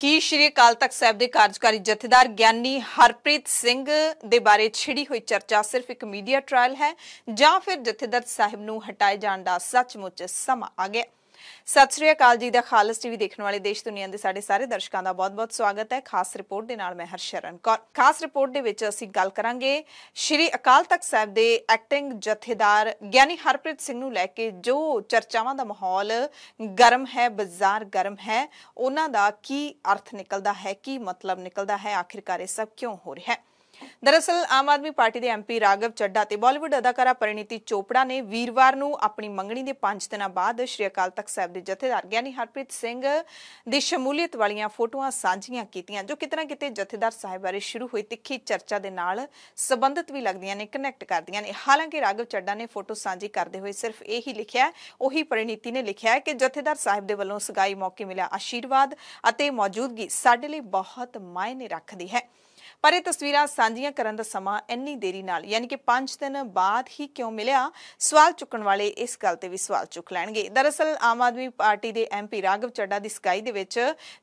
ਕੀ ਸ਼੍ਰੀ ਅਕਾਲ ਤਖਤ ਸਾਹਿਬ ਦੇ ਕਾਰਜਕਾਰੀ ਜਥੇਦਾਰ ਗਿਆਨੀ ਹਰਪ੍ਰੀਤ ਸਿੰਘ ਦੇ ਬਾਰੇ ਛਿੜੀ ਹੋਈ ਚਰਚਾ ਸਿਰਫ ਇੱਕ ਮੀਡੀਆ ਟ੍ਰਾਇਲ ਹੈ ਜਾਂ ਫਿਰ ਜਥੇਦਾਰ ਸਾਹਿਬ ਨੂੰ ਹਟਾਏ ਜਾਣ ਦਾ ਸੱਚਮੁੱਚ ਸਮਾਂ ਆ ਗਿਆ। ਸਤਿ ਸ਼੍ਰੀ ਅਕਾਲ ਜੀ ਦਾ ਖਾਲਸ ਟੀਵੀ ਦੇਖਣ ਵਾਲੇ ਦੇਸ਼ ਦੁਨੀਆ ਦੇ ਸਾਡੇ ਸਾਰੇ ਦਰਸ਼ਕਾਂ ਦਾ ਬਹੁਤ-ਬਹੁਤ ਸਵਾਗਤ ਹੈ। ਖਾਸ ਰਿਪੋਰਟ ਦੇ ਨਾਲ ਮੈਂ ਹਰਸ਼ਰਨ ਕੌਰ। ਖਾਸ ਰਿਪੋਰਟ ਦੇ ਵਿੱਚ ਅਸੀਂ ਗੱਲ ਕਰਾਂਗੇ ਸ਼੍ਰੀ ਅਕਾਲ ਤਖਤ ਸਾਹਿਬ ਦੇ ਐਕਟਿੰਗ ਜਥੇਦਾਰ ਗਿਆਨੀ ਹਰਪ੍ਰੀਤ ਸਿੰਘ ਨੂੰ ਲੈ ਕੇ ਜੋ ਚਰਚਾਵਾਂ ਦਾ ਮਾਹੌਲ ਗਰਮ ਹੈ, ਬਾਜ਼ਾਰ ਗਰਮ ਹੈ, ਉਹਨਾਂ ਦਾ ਕੀ ਅਰਥ ਨਿਕਲਦਾ ਹੈ, ਕੀ ਮਤਲਬ ਨਿਕਲਦਾ ਹੈ, ਆਖਿਰਕਾਰ ਇਹ ਸਭ ਕਿਉਂ ਹੋ ਰਿਹਾ ਹੈ। दरअसल आम आदमी पार्टी के एमपी राघव चड्ढा ते बॉलीवुड अदाकारा परिणीति चोपड़ा ने वीरवार नूं अपनी मंगणी के 5 दिनों बाद श्री अकाल तख्त साहिब के जथेदार ਗਿਆਨੀ हरप्रीत सिंह की शमूलीयत वालियां फोटोआं साझीआं कीतियां जो किते ना किते जथेदार साहिब बारे शुरू हुई तिखी चर्चा के नाल संबंधित भी लगदियां ने, कनैक्ट करदियां ने। हालांकि राघव चड्ढा ने फोटो साझी करते हुए सिर्फ यही लिखिया, उही परिणीति ने लिखिया कि जथेदार साहिब के वल्लों सगाई मौके मिलिया आशीर्वाद अते मौजूदगी साडे लई बहुत मायने रखदी है। पर यह तस्वीरां सांझियां करन दा समां इन्नी देरी नाल यानी कि 5 दिन बाद ही क्यों मिलिया, सवाल चुकण वाले इस गल ते भी सवाल चुक लैणगे। दरअसल आम आदमी पार्टी के एमपी राघव चड्ढा की सगाई दे विच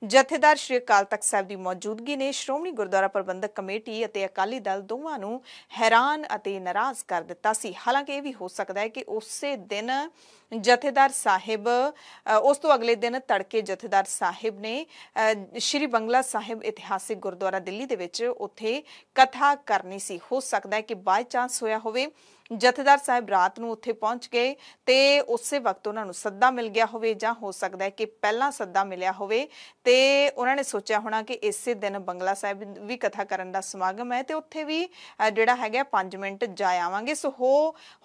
जथेदार श्री अकाल तख्त साहिब की मौजूदगी ने श्रोमणी गुरुद्वारा प्रबंधक कमेटी अते अकाली दल दोवां नूं हैरान अते नाराज कर दिता सी। हालांकि यह भी हो सकता है कि उसे दिन जथेदार साहिब उस तो अगले दिन तड़के जथेदार साहिब ने श्री बंगला साहिब इतिहासिक गुरुद्वारा दिल्ली दे विच उत्थे कथा करनी सी। हो सकता है कि बाय चांस होया होवे जथेदार साहिब रात नूं उत्थे पहुंच गए ते उसे वक्त उन्हां नूं सद्दा मिल गया होवे, जां हो सकता है कि पहला सद्दा मिलिया होवे ते उन्हां ने सोचा होना कि इसे दिन बंगला साहिब भी कथा करन दा समागम है ते उत्थे भी जिहड़ा हैगा 5 मिनट जा आवांगे। सो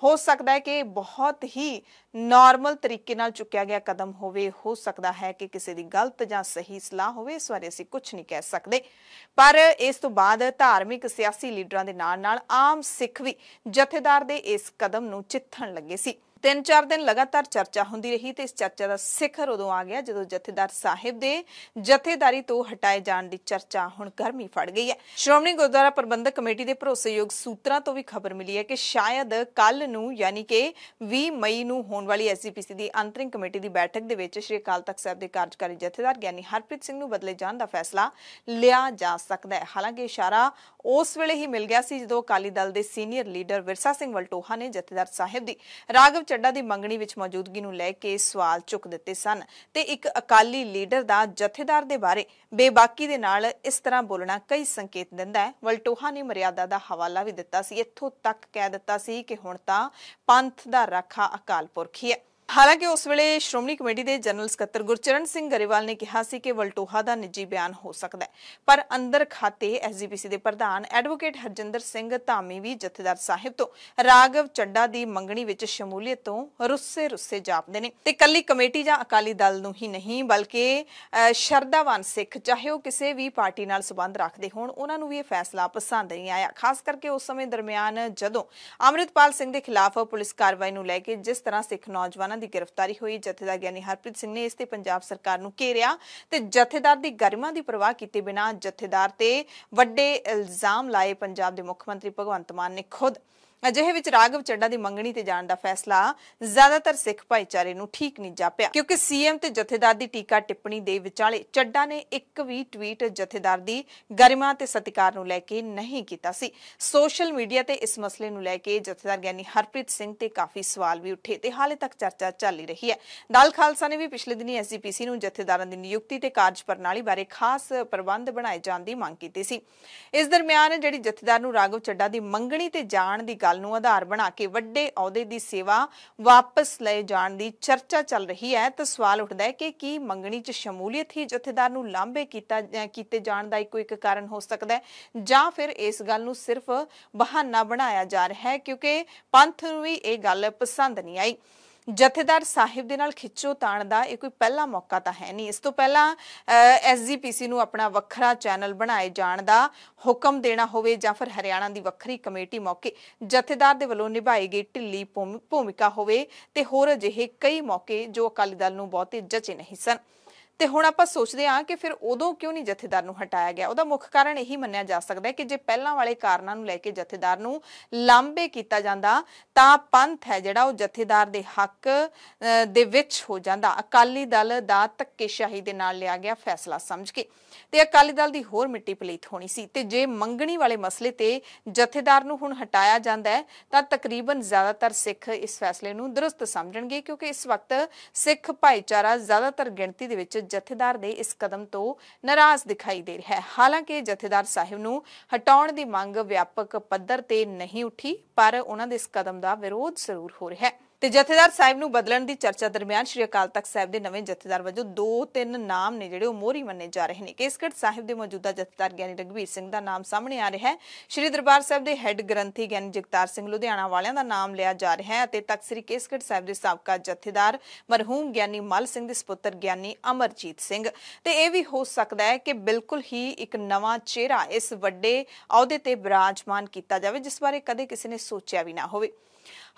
हो सकता है कि बहुत ही नॉर्मल तरीके नाल चुक्या गया कदम होवे, हो सकता है कि किसी दी गलत जां सही सलाह होवे, इस बारे असीं कुछ नहीं कह सकते। पर इस तो बाद धार्मिक सियासी लीडरां दे नाल-नाल आम सिख भी जथेदार दे इस कदम नूं चित्थण लगे सी। 3-4 दिन लगातार चर्चा होंदी रही ते इस चर्चा का सिखर उदों आ गया जदों जथेदार साहिब दे जथेदारी तो हटाए जाण दी चर्चा हुण गर्मी फड़ गई है। श्रोमणी गुरुद्वारा प्रबंधक कमेटी के भरोसेयोग सूत्रां तो भी खबर मिली है कि शायद कल नूं यानी कि 20 मई नूं होण वाली एसजीपीसी की अंतरिम कमेटी की बैठक दे विच श्री अकाल तख्त साहिब के कार्यकारी जथेदार ਗਿਆਨੀ हरप्रीत सिंह नूं बदले जाण दा फैसला लिया जा सकदा है। हालांकि इशारा उस वेले ही मिल गया सी जदों अकाली दल के सीनियर लीडर विरसा सिंह वलटोहा ने जथेदार साहिब की राघव चड्ढा की मंगणी विच मौजूदगी नूं लैके सवाल चुक दिते सन ते एक अकाली लीडर दा जथेदार दे बारे बेबाकी दे नाल इस तरह बोलना कई संकेत दिंदा है। वलटोहा ने मर्यादा दा हवाला भी दिता सी, इत्थों तक कह दिता सी कि हुण तां पंथ दा राखा अकाल पुरख ही है। हालांकि उस वेले श्रोमणी कमेटी के जनरल सकत्तर गुरचरण सिंह गरेवाल ने कहा सी कि वलटोहा का निजी बयान हो सकता है, पर अंदर खाते एसजीपीसी के प्रधान एडवोकेट हरजिंदर सिंह धामी भी जथेदार साहिब तो राघव चड्ढा की मंगणी विच शमूलीयत तो रुस्से जापदे ने ते कल्ली कमेटी जां अकाली दल नूं ही नहीं बल्कि शरधावान सिख चाहे वह किसी भी पार्टी नाल संबंध रखते होण उन्हां नूं भी यह फैसला पसंद नहीं आया। खास करके उस समय दरमियान जदों अमृतपाल सिंह के खिलाफ पुलिस कार्रवाई नूं लैके जिस तरह सिख नौजवानों की गिरफ्तारी हुई, जथेदार ਗਿਆਨੀ हरप्रीत सिंह ने इस ते पंजाब सरकार नूं घेरिया ते जथेदार की गरिमा की परवाह कीते बिना जथेदार ते वड्डे इल्जाम लाए। पंजाब के मुख मंत्री भगवंत मान ने खुद अजिहे विच राघव चड्ढा की मंगणी ते जाण दा फैसला ज्यादातर सिख भाईचारे नूं ठीक नहीं जापिया, क्योंकि सीएम ते जथेदार की टीका टिप्पणी दे विचाले चड्ढा ने एक भी ट्वीट जथेदार की गरिमा ते सत्कार नूं लैके नहीं कीता सी। सोशल मीडिया ते इस मसले नूं लैके जथेदार ਗਿਆਨੀ हरप्रीत सिंह ते काफी सवाल भी उठे ते हाले तक चर्चा चल ही रही है। दल खालसा ने भी पिछले दिनी एसजीपीसी नूं जथेदारां दी नियुक्ति ते कार्ज प्रणाली बारे खास प्रबंध बनाए जाण दी मंग कीती सी। इस दरमियान जिहड़ी जथेदार नूं राघव चड्ढा की मंगणी ते जाण दी गल नूं आधार बना के वड्डे अहुदे दी सेवा वापस लए जाण दी चर्चा चल रही है, तो सवाल उठदा है कि की मंगणी च शमूलीयत ही जथेदार नूं लांभे कीते जाण दा इको एक कारण हो सकदा है, जां फिर इस गल नूं सिर्फ बहाना बनाया जा रहा है क्योंकि पंथ नूं भी यह गल पसंद नहीं आई। जथेदार साहिब दे नाल खिच्चो ताण दा ये कोई पहला मौका तो है नहीं। इस तो पहला एसजीपीसी नूं अपना वखरा चैनल बनाए जाण दा हुक्म देना होवे जां फिर हरियाणा की वखरी कमेटी मौके जथेदार दे वल्लों निभाई गई ढिल्ली भूमिका होवे ते होर अजिहे कई मौके जो अकाली दल नूं बहुते जचे नहीं सन। ਤੇ ਹੁਣ ਆਪਾਂ ਸੋਚਦੇ ਹਾਂ ਕਿ ਫਿਰ ਉਦੋਂ ਕਿਉਂ ਨਹੀਂ ਜਥੇਦਾਰ ਨੂੰ ਹਟਾਇਆ ਗਿਆ। ਉਹਦਾ ਮੁੱਖ ਕਾਰਨ ਇਹੀ ਮੰਨਿਆ ਜਾ ਸਕਦਾ ਹੈ ਕਿ ਜੇ ਪਹਿਲਾਂ ਵਾਲੇ ਕਾਰਨਾਂ ਨੂੰ ਲੈ ਕੇ ਜਥੇਦਾਰ ਨੂੰ ਲਾਂਭੇ ਕੀਤਾ ਜਾਂਦਾ ਤਾਂ ਪੰਥ ਹੈ ਜਿਹੜਾ ਉਹ ਜਥੇਦਾਰ ਦੇ ਹੱਕ ਦੇ ਵਿੱਚ ਹੋ ਜਾਂਦਾ। ਅਕਾਲੀ ਦਲ ਦਾ ਧੱਕੇਸ਼ਾਹੀ ਦੇ ਨਾਲ ਲਿਆ ਗਿਆ ਫੈਸਲਾ ਸਮਝ ਕੇ ਤੇ ਅਕਾਲੀ ਦਲ ਦੀ ਹੋਰ ਮਿੱਟੀ ਪਲੀਤ ਹੋਣੀ ਸੀ। ਤੇ ਜੇ ਮੰਗਣੀ ਵਾਲੇ ਮਸਲੇ ਤੇ ਜਥੇਦਾਰ ਨੂੰ ਹੁਣ ਹਟਾਇਆ ਜਾਂਦਾ ਹੈ ਤਾਂ ਤਕਰੀਬਨ ਜ਼ਿਆਦਾਤਰ ਸਿੱਖ ਇਸ ਫੈਸਲੇ ਨੂੰ ਦਰੁਸਤ ਸਮਝਣਗੇ, ਕਿਉਂਕਿ ਇਸ ਵਕਤ ਸਿੱਖ ਭਾਈਚਾਰਾ ਜ਼ਿਆਦਾਤਰ ਗਿਣਤੀ ਦੇ ਵਿੱਚ ਜਥੇਦਾਰ ਦੇ ਇਸ ਕਦਮ ਤੋਂ ਨਾਰਾਜ਼ ਦਿਖਾਈ ਦੇ ਰਿਹਾ ਹੈ। ਹਾਲਾਂਕਿ ਜਥੇਦਾਰ ਸਾਹਿਬ ਨੂੰ ਹਟਾਉਣ ਦੀ ਮੰਗ ਵਿਆਪਕ ਪੱਧਰ ਤੇ ਨਹੀਂ ਉੱਠੀ, ਪਰ ਉਹਨਾਂ ਦੇ ਇਸ ਕਦਮ ਦਾ ਵਿਰੋਧ ਜ਼ਰੂਰ ਹੋ ਰਿਹਾ ਹੈ। ਤੇ ਜਥੇਦਾਰ ਸਾਹਿਬ ਨੂੰ ਬਦਲਣ ਦੀ ਚਰਚਾ ਦਰਮਿਆਨ ਸ਼੍ਰੀ ਅਕਾਲ ਤਖਤ ਸਾਹਿਬ ਦੇ ਨਵੇਂ ਜਥੇਦਾਰ ਵਜੋਂ 2-3 ਨਾਮ ਨੇ ਜਿਹੜੇ ਉਹ ਮੋਹਰੀ ਮੰਨੇ ਜਾ ਰਹੇ ਨੇ। ਕੇਸਗੜ੍ਹ ਸਾਹਿਬ ਦੇ ਮੌਜੂਦਾ ਜਥੇਦਾਰ ਗਿਆਨੀ ਰਘਬੀਰ ਸਿੰਘ ਦਾ ਨਾਮ ਸਾਹਮਣੇ ਆ ਰਿਹਾ ਹੈ। ਸ਼੍ਰੀ ਦਰਬਾਰ ਸਾਹਿਬ ਦੇ ਹੈੱਡ ਗ੍ਰੰਥੀ ਗਿਆਨੀ ਜਗਤਾਰ ਸਿੰਘ ਲੁਧਿਆਣਾ ਵਾਲਿਆਂ ਦਾ ਨਾਮ ਲਿਆ ਜਾ ਰਿਹਾ ਹੈ ਅਤੇ ਤਖਤ ਸ੍ਰੀ ਕੇਸਗੜ੍ਹ ਸਾਹਿਬ ਦੇ ਸਾਬਕਾ ਜਥੇਦਾਰ ਮਰਹੂਮ ਗਿਆਨੀ ਮੱਲ ਸਿੰਘ ਦੇ ਸਪੁੱਤਰ ਗਿਆਨੀ ਅਮਰਜੀਤ ਸਿੰਘ। ਤੇ ਇਹ ਵੀ ਹੋ ਸਕਦਾ ਹੈ ਕਿ ਬਿਲਕੁਲ ਹੀ ਇੱਕ ਨਵਾਂ ਚਿਹਰਾ ਇਸ ਵੱਡੇ ਅਹੁਦੇ ਤੇ ਬਿਰਾਜਮਾਨ ਕੀਤਾ ਜਾਵੇ ਜਿਸ ਬਾਰੇ ਕਦੇ ਕਿਸੇ ਨੇ ਸੋਚਿਆ ਵੀ ਨਾ ਹੋਵੇ।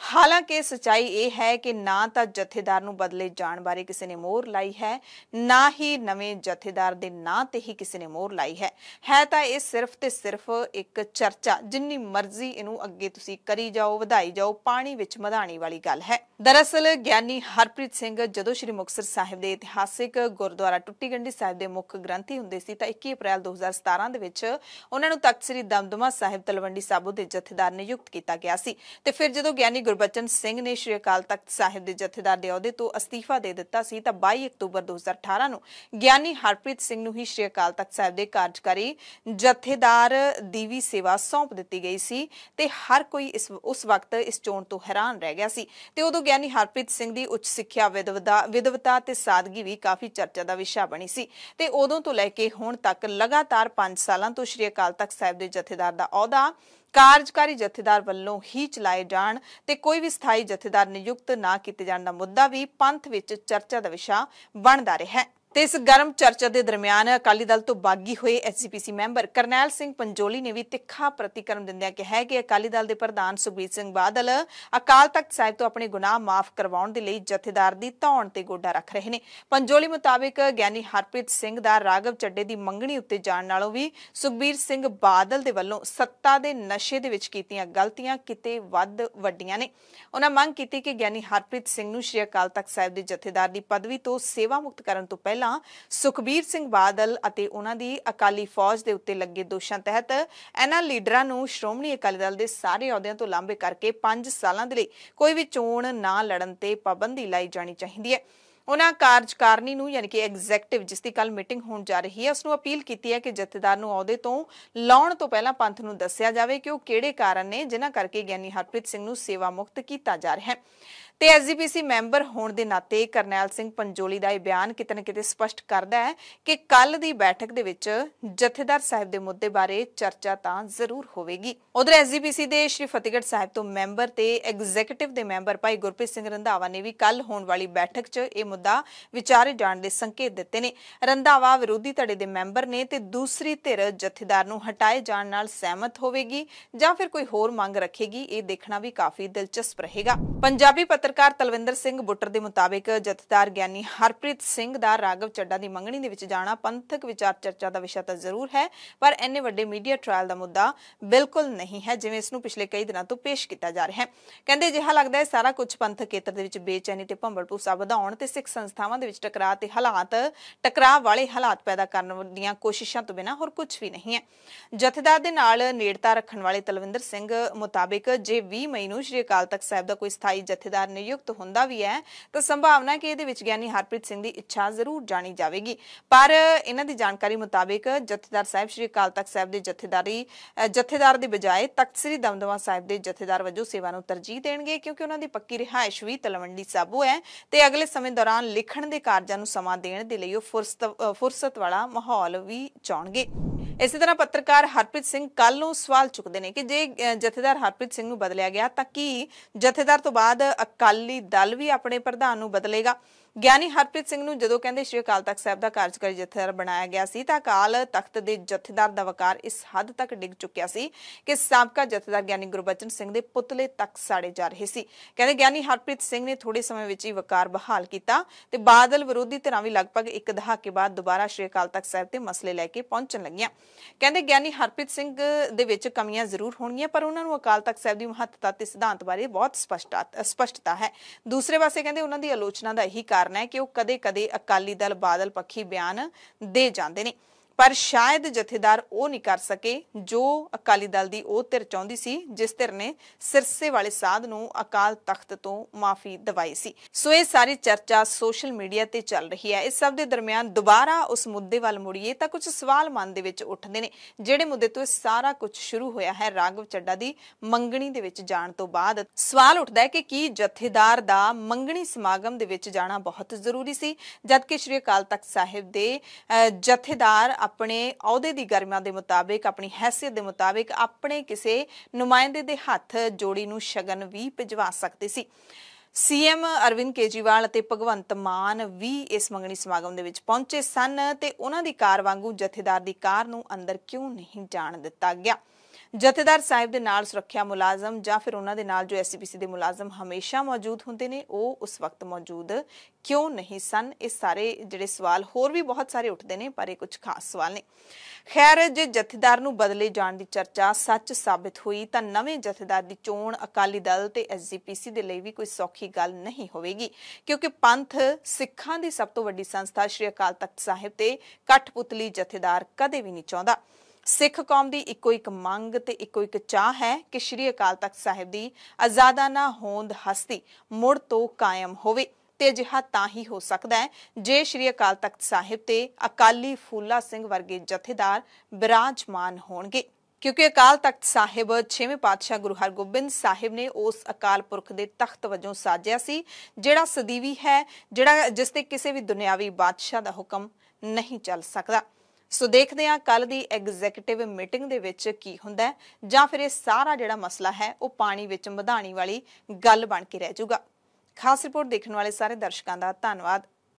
ਹਾਲਾਂਕਿ ਸੱਚਾਈ ਇਹ ਹੈ ਕਿ ਨਾ ਤਾਂ ਜਥੇਦਾਰ ਨੂੰ ਬਦਲੇ ਜਾਣ ਬਾਰੇ ਕਿਸੇ ਨੇ ਮੋਹਰ ਲਾਈ ਹੈ, ਨਾ ਹੀ ਨਵੇਂ ਜਥੇਦਾਰ ਦੇ ਨਾਂ ਤੇ ਹੀ ਕਿਸੇ ਨੇ ਮੋਹਰ ਲਾਈ ਹੈ ਤਾਂ ਇਹ ਸਿਰਫ ਤੇ ਸਿਰਫ ਇੱਕ ਚਰਚਾ, ਜਿੰਨੀ ਮਰਜ਼ੀ ਇਹਨੂੰ ਅੱਗੇ ਤੁਸੀਂ ਕਰੀ ਜਾਓ, ਵਧਾਈ ਜਾਓ, ਪਾਣੀ ਵਿੱਚ ਮਧਾਣੀ ਵਾਲੀ ਗੱਲ ਹੈ। ਦਰਅਸਲ ਗਿਆਨੀ ਹਰਪ੍ਰੀਤ ਸਿੰਘ ਜਦੋਂ ਸ਼੍ਰੀ ਮੁਕਤਸਰ ਸਾਹਿਬ ਦੇ ਇਤਿਹਾਸਿਕ ਗੁਰਦੁਆਰਾ ਟੁੱਟੀ ਗੰਢੀ ਸਾਹਿਬ ਦੇ ਮੁੱਖ ਗ੍ਰੰਥੀ ਹੁੰਦੇ ਸੀ ਤਾਂ 21 ਅਪ੍ਰੈਲ 2017 ਦੇ ਵਿੱਚ ਉਹਨਾਂ ਨੂੰ ਤਖਤ ਸ੍ਰੀ ਦਮਦਮਾ ਸਾਹਿਬ ਤਲਵੰਡੀ ਸਾਬੋ ਦੇ ਜਥੇਦਾਰ ਨਿਯੁਕਤ ਕੀਤਾ ਗਿਆ ਸੀ। ਤੇ ਫਿਰ ਜਦੋਂ ਗਿਆਨੀ ਗੁਰਬਚਨ ਸਿੰਘ ਨੇ ਸ਼੍ਰੀ ਅਕਾਲ ਤਖਤ ਸਾਹਿਬ ਦੇ ਜਥੇਦਾਰ ਦੇ ਅਹੁਦੇ ਤੋਂ ਅਸਤੀਫਾ ਦੇ ਦਿੱਤਾ ਸੀ ਤਾਂ 22 ਅਕਤੂਬਰ 2018 ਨੂੰ ਗਿਆਨੀ ਹਰਪ੍ਰੀਤ ਸਿੰਘ ਨੂੰ ਹੀ ਸ਼੍ਰੀ ਅਕਾਲ ਤਖਤ ਸਾਹਿਬ ਦੇ ਕਾਰਜਕਾਰੀ ਜਥੇਦਾਰ ਦੀ ਵੀ ਸੇਵਾ ਸੌਂਪ ਦਿੱਤੀ ਗਈ ਸੀ ਤੇ ਹਰ ਕੋਈ ਉਸ ਵਕਤ ਇਸ ਚੋਣ ਤੋਂ ਹੈਰਾਨ ਰਹਿ ਗਿਆ ਸੀ। ਤੇ ਉਦੋਂ ਗਿਆਨੀ ਹਰਪ੍ਰੀਤ ਸਿੰਘ ਦੀ ਉੱਚ ਸਿੱਖਿਆ, ਵਿਦਵਤਾ ਤੇ ਸਾਦਗੀ ਵੀ ਕਾਫੀ ਚਰਚਾ ਦਾ ਵਿਸ਼ਾ ਬਣੀ ਸੀ। ਤੇ ਉਦੋਂ ਤੋਂ ਲੈ ਕੇ ਹੁਣ ਤੱਕ ਲਗਾਤਾਰ 5 ਸਾਲਾਂ ਤੋਂ ਸ਼੍ਰੀ ਅਕਾਲ ਤਖਤ ਸਾਹਿਬ ਦੇ ਜਥੇਦਾਰ ਦਾ ਅਹੁਦਾ ਕਾਰਜਕਾਰੀ ਜਥੇਦਾਰ ਵੱਲੋਂ ਹੀ ਚਲਾਏ ਜਾਣ ਤੇ ਕੋਈ ਵੀ ਸਥਾਈ ਜਥੇਦਾਰ ਨਿਯੁਕਤ ਨਾ ਕੀਤੇ ਜਾਣ ਦਾ ਮੁੱਦਾ ਵੀ ਪੰਥ ਵਿੱਚ ਚਰਚਾ ਦਾ ਵਿਸ਼ਾ ਬਣਦਾ ਰਿਹਾ ਹੈ। ਤੇ ਇਸ ਗਰਮ ਚਰਚਾ ਦੇ ਦਰਮਿਆਨ ਅਕਾਲੀ ਦਲ ਤੋਂ ਬਾਗੀ ਹੋਏ ਐਸਜੀਪੀਸੀ ਮੈਂਬਰ ਕਰਨੈਲ ਸਿੰਘ ਪੰਜੋਲੀ ਨੇ ਵੀ ਤਿੱਖਾ ਪ੍ਰਤੀਕਰਮ ਦਿੰਦਿਆਂ ਕਿਹਾ ਕਿ ਅਕਾਲੀ ਦਲ ਦੇ ਪ੍ਰਧਾਨ ਸੁਖਬੀਰ ਸਿੰਘ ਬਾਦਲ ਅਕਾਲ ਤਖਤ ਸਾਹਿਬ ਤੋਂ ਆਪਣੇ ਗੁਨਾਹ ਮਾਫ ਕਰਵਾਉਣ ਦੇ ਲਈ ਜਥੇਦਾਰ ਦੀ ਧੌਣ ਤੇ ਗੋਡਾ ਰੱਖ ਰਹੇ ਨੇ। ਪੰਜੋਲੀ ਮੁਤਾਬਿਕ ਗਿਆਨੀ ਹਰਪ੍ਰੀਤ ਸਿੰਘ ਦਾ ਰਾਘਵ ਚੱਡੇ ਦੀ ਮੰਗਣੀ ਉੱਤੇ ਜਾਣ ਨਾਲੋਂ ਵੀ ਸੁਖਬੀਰ ਸਿੰਘ ਬਾਦਲ ਦੇ ਵੱਲੋਂ ਸੱਤਾ ਦੇ ਨਸ਼ੇ ਦੇ ਵਿੱਚ ਕੀਤੀਆਂ ਗਲਤੀਆਂ ਕਿਤੇ ਵੱਧ ਵੱਡੀਆਂ ਨੇ। ਉਹਨਾਂ ਮੰਗ ਕੀਤੀ ਕਿ ਗਿਆਨੀ ਹਰਪ੍ਰੀਤ ਸਿੰਘ ਨੂੰ ਸ਼੍ਰੀ ਅਕਾਲ ਤਖਤ ਸਾਹਿਬ ਦੇ ਜਥੇਦਾਰ ਦੀ ਪਦਵੀ ਤੋਂ ਸੇਵਾ ਮੁਕਤ ਕਰਨ ਤੋਂ ਪਹਿਲਾਂ ਸੁਖਬੀਰ ਸਿੰਘ ਬਾਦਲ ਅਤੇ ਉਹਨਾਂ ਦੀ ਅਕਾਲੀ ਫੌਜ ਦੇ ਉੱਤੇ ਲੱਗੇ ਦੋਸ਼ਾਂ ਤਹਿਤ ਇਹਨਾਂ ਲੀਡਰਾਂ ਨੂੰ ਸ਼੍ਰੋਮਣੀ ਅਕਾਲੀ ਦਲ ਦੇ ਸਾਰੇ ਅਹੁਦਿਆਂ ਤੋਂ ਲਾਂਭੇ ਕਰਕੇ 5 ਸਾਲਾਂ ਦੇ ਲਈ ਕੋਈ ਵੀ ਚੋਣ ਨਾ ਲੜਨ ਤੇ ਪਾਬੰਦੀ ਲਾਈ ਜਾਣੀ ਚਾਹੀਦੀ ਹੈ। ਉਹਨਾਂ ਕਾਰਜਕਾਰਨੀ ਨੂੰ ਯਾਨੀ ਕਿ ਐਗਜ਼ੈਕਟਿਵ ਜਿਸ ਦੀ ਕੱਲ ਮੀਟਿੰਗ ਹੋਣ ਜਾ ਰਹੀ ਹੈ ਉਸ ਨੂੰ ਅਪੀਲ ਕੀਤੀ ਹੈ ਕਿ ਜਥੇਦਾਰ ਨੂੰ ਅਹੁਦੇ ਤੋਂ ਲਾਉਣ ਤੋਂ ਪਹਿਲਾਂ ਪੰਥ ਨੂੰ ਦੱਸਿਆ ਜਾਵੇ ਕਿ ਉਹ ਕਿਹੜੇ ਕਾਰਨ ਨੇ ਜਿਨ੍ਹਾਂ ਕਰਕੇ ਗਿਆਨੀ ਹਰਪ੍ਰੀਤ ਸਿੰਘ ਨੂੰ ਸੇਵਾ ਮੁਕਤ ਕੀਤਾ ਜਾ ਰਿਹਾ ਹੈ। ਤੇ ਐਸਜੀਪੀਸੀ ਮੈਂਬਰ ਹੋਣ ਦੇ ਨਾਤੇ ਕਰਨੈਲ ਸਿੰਘ ਪੰਜੋਲੀ ਦਾ ਇਹ ਬਿਆਨ ਕਿਤੇ ਨਾ ਕਿਤੇ ਸਪਸ਼ਟ ਕਰਦਾ ਹੈ ਕਿ ਕੱਲ ਦੀ ਬੈਠਕ ਦੇ ਵਿੱਚ ਜਥੇਦਾਰ ਸਾਹਿਬ ਦੇ ਮੁੱਦੇ ਬਾਰੇ ਚਰਚਾ ਤਾਂ ਜ਼ਰੂਰ ਹੋਵੇਗੀ। ਉਧਰ ਐਸਜੀਪੀਸੀ ਦੇ ਸ਼੍ਰੀ ਫਤਿਹਗੜ੍ਹ ਸਾਹਿਬ ਤੋਂ ਮੈਂਬਰ ਤੇ ਐਗਜ਼ੀਕਟਿਵ ਦੇ ਮੈਂਬਰ ਭਾਈ ਗੁਰਪ੍ਰੀਤ ਸਿੰਘ ਰੰਧਾਵਾ ਨੇ ਵੀ ਕੱਲ ਹੋਣ ਵਾਲੀ ਬੈਠਕ 'ਚ ਇਹ ਮੁੱਦਾ ਵਿਚਾਰੇ ਜਾਣ ਦੇ ਸੰਕੇਤ ਦਿੱਤੇ ਨੇ। ਰੰਧਾਵਾ ਵਿਰੋਧੀ ਧੜੇ ਦੇ ਮੈਂਬਰ ਨੇ ਤੇ ਦੂਸਰੀ ਧਿਰ ਜਥੇਦਾਰ ਨੂੰ ਹਟਾਏ ਜਾਣ ਨਾਲ ਸਹਿਮਤ ਹੋਵੇਗੀ ਜਾਂ ਫਿਰ ਕੋਈ ਹੋਰ ਮੰਗ ਰੱਖੇਗੀ, ਇਹ ਦੇਖਣਾ ਵੀ ਕਾਫੀ ਦਿਲਚਸਪ ਰਹੇਗਾ। ਪੰਜਾਬੀ ਪੱਤਰਕਾਰ ਤਲਵਿੰਦਰ ਸਿੰਘ ਬੁੱਟਰ ਦੇ ਮੁਤਾਬਿਕ ਜਥੇਦਾਰ ਗਿਆਨੀ ਹਰਪ੍ਰੀਤ ਸਿੰਘ ਦਾ ਰਾਘਵ ਚੱਡਾ ਦੀ ਮੰਗਣੀ ਦੇ ਵਿੱਚ ਜਾਣਾ ਪੰਥਕ ਵਿਚਾਰ ਚਰਚਾ ਦਾ ਵਿਸ਼ਾ ਤਾਂ ਜ਼ਰੂਰ ਹੈ, ਪਰ ਇੰਨੇ ਵੱਡੇ ਮੀਡੀਆ ਟ੍ਰਾਇਲ ਦਾ ਮੁੱਦਾ ਬਿਲਕੁਲ ਨਹੀਂ ਹੈ ਜਿਵੇਂ ਇਸ ਨੂੰ ਪਿਛਲੇ ਕਈ ਦਿਨਾਂ ਤੋਂ ਪੇਸ਼ ਕੀਤਾ ਜਾ ਰਿਹਾ ਹੈ। ਕਹਿੰਦੇ ਅਜਿਹਾ ਲੱਗਦਾ ਹੈ ਸਾਰਾ ਕੁਝ ਪੰਥਕ ਖੇਤਰ ਦੇ ਵਿੱਚ ਬੇਚੈਨੀ ਤੇ ਭੰਬਲ ਭੂਸਾ ਵਧਾਉਣ ਤੇ ਸਿੱਖ ਸੰਸਥਾਵਾਂ ਦੇ ਵਿੱਚ ਟਕਰਾਅ ਵਾਲੇ ਹਾਲਾਤ ਪੈਦਾ ਕਰਨ ਦੀਆਂ ਕੋਸ਼ਿਸ਼ਾਂ ਤੋਂ ਬਿਨਾਂ ਹੋਰ ਕੁਝ ਵੀ ਨਹੀਂ ਹੈ। ਜਥੇਦਾਰ ਦੇ ਨਾਲ ਨੇੜਤਾ ਰੱਖਣ ਵਾਲੇ ਤਲਵਿੰਦਰ ਸਿੰਘ ਮੁਤਾਬਿਕ ਜੇ 20 ਮਈ ਨੂੰ ਸ਼੍ਰੀ ਅਕਾਲ ਤਖਤ ਸਾਹਿਬ ਦਾ ਕੋਈ ਸਥਾਈ ਜਥੇਦਾਰ ਨਿਯੁਕਤ ਹੁੰਦਾ ਵੀ ਹੈ ਤਾਂ ਸੰਭਾਵਨਾ ਹੈ ਕਿ ਇਹਦੇ ਵਿੱਚ ਗਿਆਨੀ ਹਰਪ੍ਰੀਤ ਸਿੰਘ ਦੀ ਇੱਛਾ ਜ਼ਰੂਰ ਜਾਣੀ ਜਾਵੇਗੀ, ਪਰ ਇਹਨਾਂ ਦੀ ਜਾਣਕਾਰੀ ਮੁਤਾਬਿਕ ਜਥੇਦਾਰ ਸਾਹਿਬ ਸ਼੍ਰੀ ਅਕਾਲ ਤਖਤ ਸਾਹਿਬ ਦੇ ਜਥੇਦਾਰ ਦੀ ਬਜਾਏ ਤਖਤ ਸ੍ਰੀ ਦਮਦਮਾ ਸਾਹਿਬ ਦੇ ਜਥੇਦਾਰ ਵਜੋਂ ਸੇਵਾ ਨੂੰ ਤਰਜੀਹ ਦੇਣਗੇ, ਕਿਉਂਕਿ ਉਹਨਾਂ ਦੀ ਪੱਕੀ ਰਿਹਾਇਸ਼ ਵੀ ਤਲਵੰਡੀ ਸਾਬੋ ਹੈ ਤੇ ਅਗਲੇ ਸਮੇਂ ਦੌਰਾਨ ਲਿਖਣ ਦੇ ਕਾਰਜਾਂ ਨੂੰ ਸਮਾਂ ਦੇਣ ਦੇ ਲਈ ਉਹ ਫੁਰਸਤ ਵਾਲਾ ਮਾਹੌਲ ਵੀ ਚਾਹੁੰਣਗੇ। ਇਸੇ ਤਰ੍ਹਾਂ ਪੱਤਰਕਾਰ ਹਰਪ੍ਰੀਤ ਸਿੰਘ ਕੱਲ ਨੂੰ ਸਵਾਲ ਚੁੱਕਦੇ ਨੇ ਕਿ ਜੇ ਜਥੇਦਾਰ ਹਰਪ੍ਰੀਤ ਸਿੰਘ ਨੂੰ ਬਦਲਿਆ ਗਿਆ ਤਾਂ ਕੀ ਜਥੇਦਾਰ ਤੋਂ ਬਾਅਦ ਅਕਾਲੀ ਦਲ ਵੀ ਆਪਣੇ ਪ੍ਰਧਾਨ ਨੂੰ ਬਦਲੇਗਾ? ਗਿਆਨੀ ਹਰਪ੍ਰੀਤ ਸਿੰਘ ਨੂੰ ਜਦੋਂ ਕਹਿੰਦੇ ਸ਼੍ਰੀ ਅਕਾਲ ਤਖਤ ਸਾਹਿਬ ਦਾ ਕਾਰਜਕਾਰੀ ਜਥੇਦਾਰ ਬਣਾਇਆ ਗਿਆ ਸੀ ਤਾਂ ਅਕਾਲ ਤਖਤ ਦੇ ਜਥੇਦਾਰ ਦਾ ਵਕਾਰ ਇਸ ਹੱਦ ਤੱਕ ਡਿੱਗ ਚੁੱਕਿਆ ਸੀ ਕਿ ਸਾਬਕਾ ਜਥੇਦਾਰ ਗਿਆਨੀ ਗੁਰਬਚਨ ਸਿੰਘ ਦੇ ਪੁਤਲੇ ਤੱਕ ਸਾੜੇ ਜਾ ਰਹੇ ਸੀ। ਕਹਿੰਦੇ ਗਿਆਨੀ ਹਰਪ੍ਰੀਤ ਸਿੰਘ ਨੇ ਥੋੜੇ ਸਮੇਂ ਵਿੱਚ ਹੀ ਵਕਾਰ ਬਹਾਲ ਕੀਤਾ ਤੇ ਬਾਦਲ ਵਿਰੋਧੀ ਧਿਰਾਂ ਵੀ ਲਗਭਗ ਇੱਕ ਦਹਾਕੇ ਬਾਅਦ ਦੁਬਾਰਾ ਸ਼੍ਰੀ ਅਕਾਲ ਤਖਤ ਸਾਹਿਬ ਤੇ ਮਸਲੇ ਲੈ ਕੇ ਪਹੁੰਚਣ ਲੱਗੀਆਂ। ਕਹਿੰਦੇ ਗਿਆਨੀ ਹਰਪ੍ਰੀਤ ਸਿੰਘ ਦੇ ਵਿੱਚ ਕਮੀਆਂ ਜ਼ਰੂਰ ਹੋਣਗੀਆਂ ਪਰ ਉਹਨਾਂ ਨੂੰ ਅਕਾਲ ਤਖਤ ਸਾਹਿਬ ਦੀ ਮਹੱਤਤਾ ਤੇ ਸਿਧਾਂਤ ਬਾਰੇ ਬਹੁਤ ਸਪਸ਼ਟਤਾ ਹੈ। ਦੂਸਰੇ ਪਾਸੇ ਕਹਿੰਦੇ ਉਹਨਾਂ ਦੀ ਆਲੋਚਨਾ ਦਾ ਇਹੀ ਕਾਰਨ ਹੈ ਕਿ ਉਹ ਕਦੇ-ਕਦੇ ਅਕਾਲੀ ਦਲ ਬਾਦਲ ਪੱਖੀ ਬਿਆਨ ਦੇ ਜਾਂਦੇ ਨੇ ਪਰ ਸ਼ਾਇਦ ਜਥੇਦਾਰ ਉਹ ਨਹੀਂ ਕਰ ਸਕੇ ਜੋ ਅਕਾਲੀ ਦਲ ਦੀ ਉਹ ਧਿਰ ਚਾਹੁੰਦੀ ਸੀ ਜਿਸ ਧਿਰ ਨੇ ਸਿਰਸੇ ਵਾਲੇ ਸਾਧ ਨੂੰ ਅਕਾਲ ਤਖਤ ਤੋਂ ਮਾਫੀ ਦਿਵਾਈ ਸੀ। ਸੋ ਇਹ ਸਾਰੀ ਚਰਚਾ ਸੋਸ਼ਲ ਮੀਡੀਆ ਤੇ ਚੱਲ ਰਹੀ ਹੈ। ਇਸ ਸਭ ਦੇ ਦਰਮਿਆਨ ਦੁਬਾਰਾ ਉਸ ਮੁੱਦੇ ਵੱਲ ਮੁੜੀਏ ਤਾਂ ਕੁਝ ਸਵਾਲ ਮਨ ਦੇ ਵਿੱਚ ਉੱਠਦੇ ਨੇ ਜਿਹੜੇ ਮੁੱਦੇ ਤੋਂ ਇਹ ਸਾਰਾ ਕੁਝ ਸ਼ੁਰੂ ਹੋਇਆ ਹੈ। ਰਾਘਵ ਚੱਡਾ ਦੀ ਮੰਗਣੀ ਦੇ ਵਿੱਚ ਜਾਣ ਤੋਂ ਬਾਅਦ ਸਵਾਲ ਉੱਠਦਾ ਹੈ ਕਿ ਕੀ ਜਥੇਦਾਰ ਦਾ ਮੰਗਣੀ ਸਮਾਗਮ ਦੇ ਵਿੱਚ ਜਾਣਾ ਬਹੁਤ ਜ਼ਰੂਰੀ ਸੀ ਜਦਕਿ ਸ਼੍ਰੀ ਅਕਾਲ ਤਖਤ ਸਾਹਿਬ ਦੇ ਜਥੇਦਾਰ ਆਪਣੇ ਅਹੁਦੇ ਦੀ ਗਰਿਮਾ ਦੇ ਮੁਤਾਬਿਕ ਆਪਣੀ ਹੈਸੀਅਤ ਦੇ ਮੁਤਾਬਿਕ ਆਪਣੇ ਕਿਸੇ ਨੁਮਾਇੰਦੇ ਦੇ ਹੱਥ ਜੋੜੀ ਨੂੰ ਸ਼ਗਨ ਵੀ ਭਿਜਵਾ ਸਕਦੇ ਸੀ। ਸੀਐਮ ਅਰਵਿੰਦ ਕੇਜਰੀਵਾਲ ਅਤੇ ਭਗਵੰਤ ਮਾਨ ਵੀ ਇਸ ਮੰਗਣੀ ਸਮਾਗਮ ਦੇ ਵਿੱਚ ਪਹੁੰਚੇ ਸਨ ਤੇ ਉਹਨਾਂ ਦੀ ਕਾਰ ਵਾਂਗੂ ਜਥੇਦਾਰ ਦੀ ਕਾਰ ਨੂੰ ਅੰਦਰ ਕਿਉਂ ਨਹੀਂ ਜਾਣ ਦਿੱਤਾ ਗਿਆ। ਜਥੇਦਾਰ ਸਾਹਿਬ ਦੇ ਨਾਲ ਸੁਰੱਖਿਆ ਮੁਲਾਜ਼ਮ ਜਾਂ ਫਿਰ ਉਹਨਾਂ ਦੇ ਨਾਲ ਜੋ ਐਸਜੀਪੀਸੀ ਦੇ ਮੁਲਾਜ਼ਮ ਹਮੇਸ਼ਾ ਮੌਜੂਦ ਹੁੰਦੇ ਨੇ ਉਹ ਉਸ ਵਕਤ ਮੌਜੂਦ ਕਿਉਂ ਨਹੀਂ ਸਨ। ਇਹ ਸਾਰੇ ਜਿਹੜੇ ਸਵਾਲ ਹੋਰ ਵੀ ਬਹੁਤ ਸਾਰੇ ਉੱਠਦੇ ਨੇ ਪਰ ਇਹ ਕੁਝ ਖਾਸ ਸਵਾਲ ਨੇ। ਖੈਰ ਜੇ ਜਥੇਦਾਰ ਨੂੰ ਬਦਲੇ ਜਾਣ ਦੀ ਚਰਚਾ ਸੱਚ ਸਾਬਿਤ ਹੋਈ ਤਾਂ ਨਵੇਂ ਜਥੇਦਾਰ ਦੀ ਚੋਣ ਅਕਾਲੀ ਦਲ ਤੇ ਐਸਜੀਪੀਸੀ ਦੇ ਲਈ ਵੀ ਕੋਈ ਸੌਖੀ ਗੱਲ ਨਹੀਂ ਹੋਵੇਗੀ ਕਿਉਂਕਿ ਪੰਥ ਸਿੱਖਾਂ ਦੀ ਸਭ ਤੋਂ ਵੱਡੀ ਸੰਸਥਾ ਸ਼੍ਰੀ ਅਕਾਲ ਤਖਤ ਸਾਹਿਬ ਤੇ ਕਠਪੁਤਲੀ ਜਥੇਦਾਰ ਕਦੇ ਵੀ ਨਹੀਂ ਚਾਹੁੰਦਾ। ਸਿੱਖ ਕੌਮ ਦੀ ਇੱਕੋ ਇੱਕ ਮੰਗ ਤੇ ਇੱਕੋ ਇੱਕ ਚਾਹ ਹੈ ਕਿ ਸ਼੍ਰੀ ਅਕਾਲ ਤਖਤ ਸਾਹਿਬ ਦੀ ਆਜ਼ਾਦਾਨਾ ਹੋਂਦ ਹਸਤੀ ਮੁੜ ਤੋਂ ਕਾਇਮ ਹੋਵੇ ਤੇ ਅਜਿਹਾ ਤਾਂ ਹੀ ਹੋ ਸਕਦਾ ਹੈ ਜੇ ਸ਼੍ਰੀ ਅਕਾਲ ਤਖਤ ਸਾਹਿਬ ਤੇ ਅਕਾਲੀ ਫੂਲਾ ਸਿੰਘ ਵਰਗੇ ਜਥੇਦਾਰ ਬਿਰਾਜਮਾਨ ਹੋਣਗੇ ਕਿਉਂਕਿ ਅਕਾਲ ਤਖਤ ਸਾਹਿਬ 6ਵੇਂ ਪਾਤਸ਼ਾਹ ਗੁਰੂ ਹਰਗੋਬਿੰਦ ਸਾਹਿਬ ਨੇ ਉਸ ਅਕਾਲ ਪੁਰਖ ਦੇ ਤਖਤ ਵਜੋਂ ਸਾਜਿਆ ਸੀ ਜਿਹੜਾ ਸਦੀਵੀ ਹੈ, ਜਿਹੜਾ ਜਿਸ ਤੇ ਕਿਸੇ ਵੀ ਦੁਨਿਆਵੀ ਬਾਦਸ਼ਾਹ ਦਾ ਹੁਕਮ ਨਹੀਂ ਚੱਲ ਸਕਦਾ। ਸੋ ਦੇਖਦੇ ਹਾਂ ਕੱਲ ਦੀ ਐਗਜ਼ੀਕਿਊਟਿਵ ਮੀਟਿੰਗ ਦੇ ਵਿੱਚ ਕੀ ਹੁੰਦਾ ਹੈ ਜਾਂ ਫਿਰ ਇਹ ਸਾਰਾ ਜਿਹੜਾ ਮਸਲਾ ਹੈ ਉਹ ਪਾਣੀ ਵਿੱਚ ਮਧਾਣੀ ਵਾਲੀ ਗੱਲ ਬਣ ਕੇ ਰਹਿ ਜਾਊਗਾ। ਖਾਸ ਰਿਪੋਰਟ ਦੇਖਣ ਵਾਲੇ ਸਾਰੇ ਦਰਸ਼ਕਾਂ ਦਾ ਧੰਨਵਾਦ।